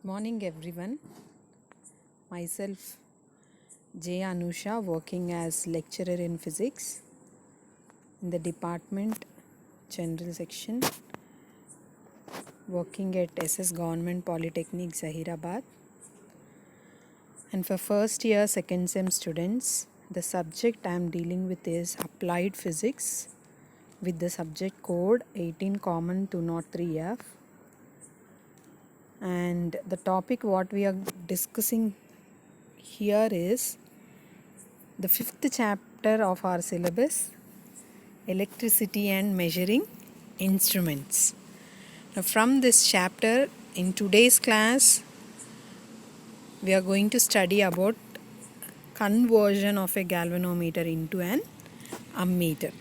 Morning everyone. Myself J. Anusha, working as lecturer in physics in the department general section, working at SS Government Polytechnic Zahirabad. And for first year second sem students, the subject I am dealing with is applied physics with the subject code 18 common 203F. And the topic what we are discussing here is the fifth chapter of our syllabus, electricity and measuring instruments. Now from this chapter, in today's class, we are going to study about conversion of a galvanometer into an ammeter.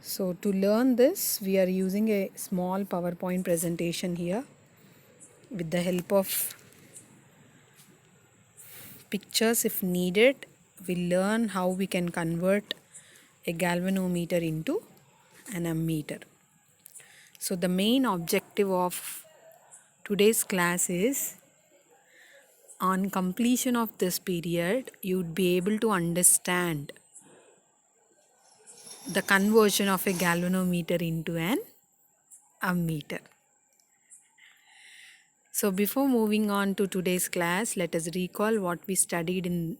So to learn this, we are using a small PowerPoint presentation here. With the help of pictures if needed, we'll learn how we can convert a galvanometer into an ammeter. So the main objective of today's class is, on completion of this period, you'd be able to understand the conversion of a galvanometer into an ammeter. So before moving on to today's class, let us recall what we studied in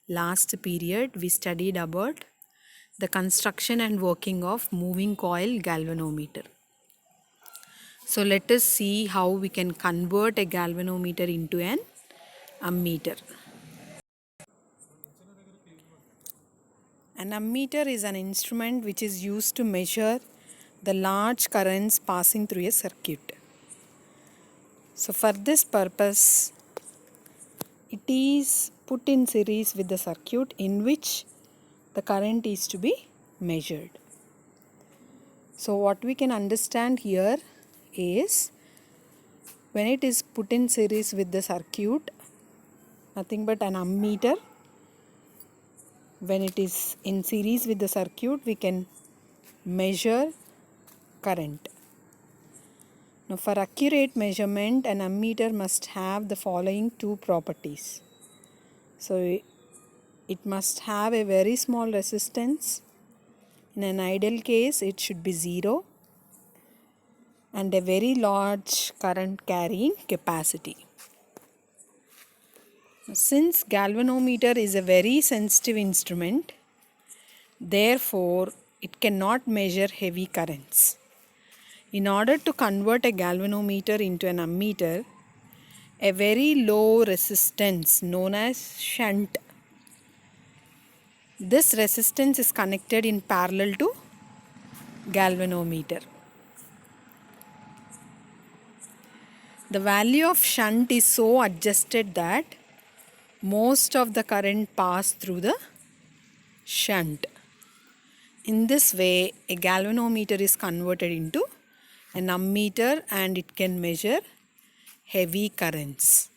last period. We studied about the construction and working of moving coil galvanometer. So let us see how we can convert a galvanometer into an ammeter. An ammeter is an instrument which is used to measure the large currents passing through a circuit. So for this purpose, it is put in series with the circuit in which the current is to be measured. So what we can understand here is, when it is put in series with the circuit, nothing but an ammeter. When it is in series with the circuit, we can measure current. Now for accurate measurement, an ammeter must have the following two properties. So it must have a very small resistance. In an ideal case, it should be 0, and a very large current carrying capacity. Since galvanometer is a very sensitive instrument, therefore it cannot measure heavy currents. In order to convert a galvanometer into an ammeter, a very low resistance known as shunt, this resistance is connected in parallel to galvanometer. The value of shunt is so adjusted that most of the current pass through the shunt. In this way, a galvanometer is converted into an ammeter and it can measure heavy currents.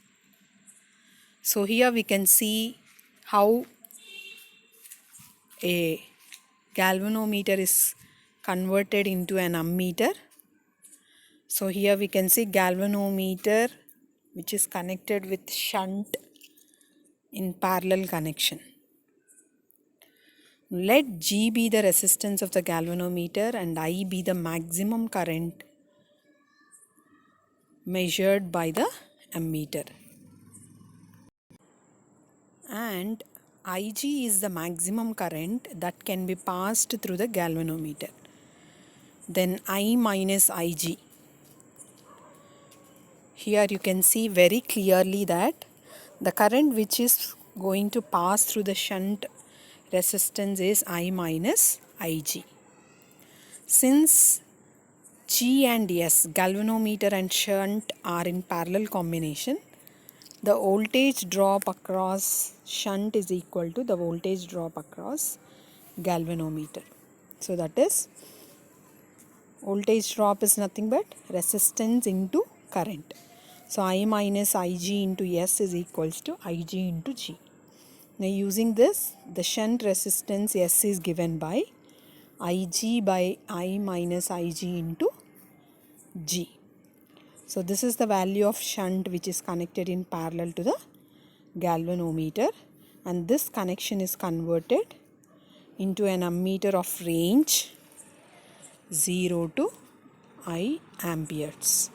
So here we can see how a galvanometer is converted into an ammeter. So here we can see galvanometer which is connected with shunt in parallel connection. Let G be the resistance of the galvanometer and I be the maximum current measured by the ammeter. And Ig is the maximum current that can be passed through the galvanometer. Then I minus Ig. Here you can see very clearly that the current which is going to pass through the shunt resistance is I minus Ig. Since G and S, galvanometer and shunt, are in parallel combination, the voltage drop across shunt is equal to the voltage drop across galvanometer. So that is, voltage drop is nothing but resistance into current. So I minus Ig into S is equals to Ig into G. Now using this, the shunt resistance S is given by Ig by I minus Ig into G. So this is the value of shunt which is connected in parallel to the galvanometer, and this connection is converted into an ammeter of range 0 to I amperes.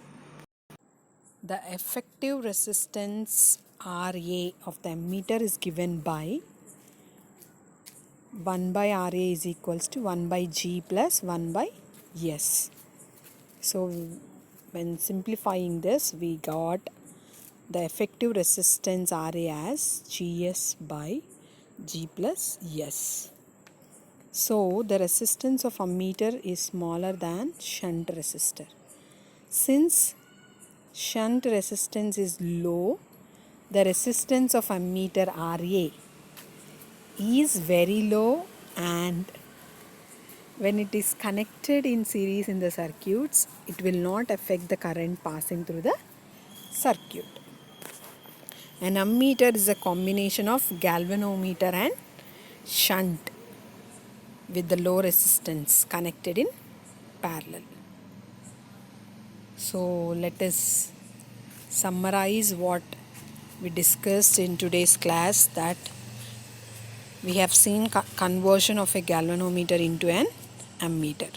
The effective resistance RA of the ammeter is given by 1 by RA is equals to 1 by G plus 1 by S. So when simplifying this, we got the effective resistance RA as GS by G plus S. So the resistance of ammeter is smaller than shunt resistor. Since shunt resistance is low, the resistance of ammeter RA is very low, and when it is connected in series in the circuits, it will not affect the current passing through the circuit. An ammeter is a combination of galvanometer and shunt with the low resistance connected in parallel. So let us summarize what we discussed in today's class, that we have seen conversion of a galvanometer into an ammeter.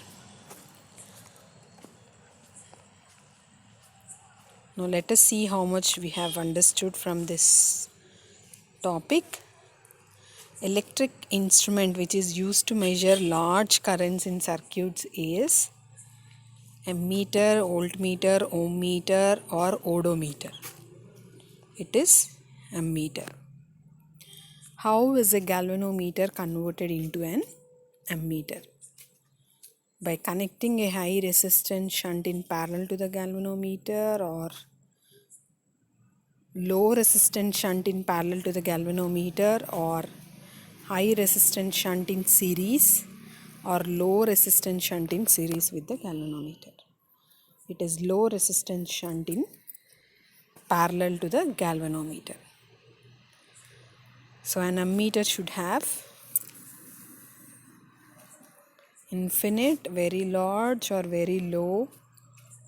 Now let us see how much we have understood from this topic. Electric instrument which is used to measure large currents in circuits is ammeter, voltmeter, ohm meter or odometer. It is ammeter. How is a galvanometer converted into an ammeter? By connecting a high resistance shunt in parallel to the galvanometer, or low resistance shunt in parallel to the galvanometer, or high resistance shunt in series, or low resistance shunt in series with the galvanometer. It is low resistance shunt in parallel to the galvanometer. So an ammeter should have infinite, very large or very low,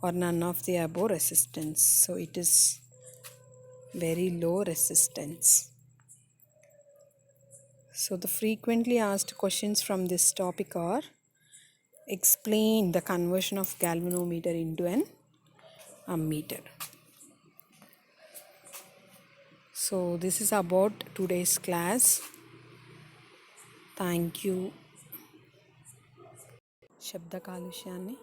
or none of the above resistance. So it is very low resistance. So the frequently asked questions from this topic are: explain the conversion of galvanometer into an ammeter. So this is about today's class. Thank you. శబ్ద కాలుష్యాన్ని